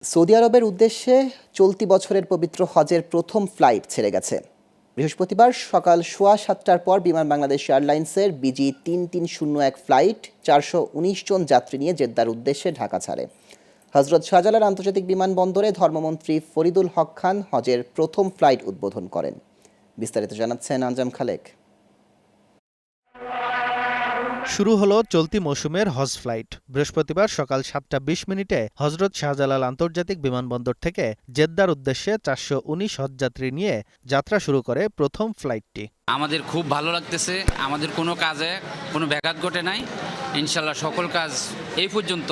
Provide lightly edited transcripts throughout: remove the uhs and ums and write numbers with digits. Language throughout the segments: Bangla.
সৌদি আরবের উদ্দেশ্যে চলতি বছরের পবিত্র হজের প্রথম ফ্লাইট ছেড়ে গেছে। বৃহস্পতিবার সকাল 7:15টার পর বিমান বাংলাদেশ এয়ারলাইন্সের বিজি 3301 ফ্লাইট 419 জন যাত্রী নিয়ে জেদ্দার উদ্দেশ্যে ঢাকা ছাড়ে। হজরত শাহজালাল আন্তর্জাতিক বিমানবন্দরে ধর্মমন্ত্রী ফরিদুল হক খান হজের প্রথম ফ্লাইট উদ্বোধন করেন। বিস্তারিত জানাচ্ছেন আঞ্জাম খালেক। শুরু হলো চলতি মৌসুমের হজ ফ্লাইট। বৃহস্পতিবার সকাল 7:20 হজরত শাহজালাল আন্তর্জাতিক বিমানবন্দর থেকে জেদ্দার উদ্দেশ্যে 419 হজযাত্রী নিয়ে যাত্রা শুরু করে প্রথম ফ্লাইটটি। আমাদের খুব ভালো লাগতেছে। আমাদের কোনো কাজে কোনো ব্যাঘাত ঘটে নাই। ইনশাল্লাহ সকল কাজ এই পর্যন্ত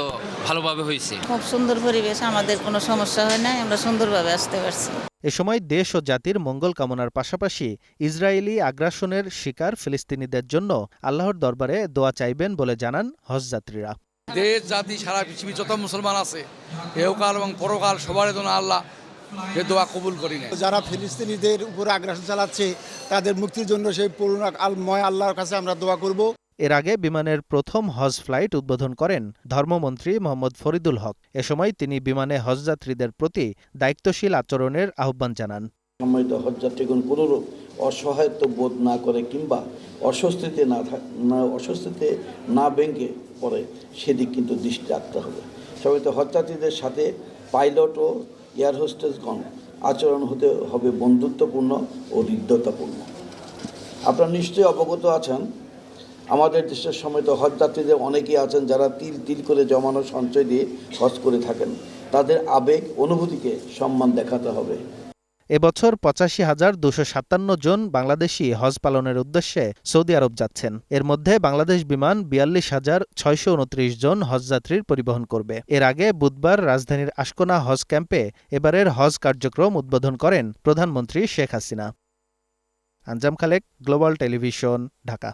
ভালোভাবে হয়েছে। খুব সুন্দর পরিবেশ, আমাদের কোনো সমস্যা হয় নাই, আমরা সুন্দরভাবে আসতে পারছি। এ সময় দেশ ও জাতির মঙ্গল কামনার পাশাপাশি ইসরায়েলি আগ্রাসনের শিকার ফিলিস্তিনিদের জন্য আল্লাহর দরবারে দোয়া চাইবেন বলে জানান হজযাত্রীরা। দেশ জাতি সারা পৃথিবী যত মুসলমান আছে এহকাল এবং পরকাল সবার জন্য আল্লাহ এ দোয়া কবুল করি না। যারা ফিলিস্তিনিদের উপরে আগ্রাসন চালাচ্ছে তাদের মুক্তির জন্য সেই পূর্ণময় আল্লাহর কাছে আমরা দোয়া করব। এর আগে বিমানের প্রথম হজ ফ্লাইট উদ্বোধন করেন ধর্মমন্ত্রী মোহাম্মদ ফরিদুল হক। এ সময় তিনি বিমানে হজযাত্রীদের প্রতি দায়িত্বশীল আচরণের আহ্বান জানান। সম্মানিত হজযাত্রীগণ কোনোরূপ অসহায়ত্ব বোধ না করে কিংবা অস্বস্তিতে না ভেঙে পড়ে সেদিক কিন্তু দৃষ্টি রাখতে হবে। সম্মানিত হজযাত্রীদের সাথে পাইলট ও এয়ার হোস্টেসগণ আচরণ হতে হবে বন্ধুত্বপূর্ণ ও হৃদ্যতাপূর্ণ। আপনারা নিশ্চয়ই অবগত আছেন, আমাদের দেশের সম্মানিত হজযাত্রীদের অনেকেই আছেন যারা তিল তিল করে জমানো সঞ্চয় দিয়ে হজ করে থাকেন। তাদের আবেগ অনুভূতিকে সম্মান দেখাতে হবে। এবছর 85,257 জন বাংলাদেশি হজ পালনের উদ্দেশ্যে সৌদি আরব যাচ্ছেন। এর মধ্যে বাংলাদেশ বিমান 42,629 জন হজযাত্রীর পরিবহন করবে। এর আগে বুধবার রাজধানীর আশকোনা হজ ক্যাম্পে এবারের হজ কার্যক্রম উদ্বোধন করেন প্রধানমন্ত্রী শেখ হাসিনা। আঞ্জাম খালেক, গ্লোবাল টেলিভিশন, ঢাকা।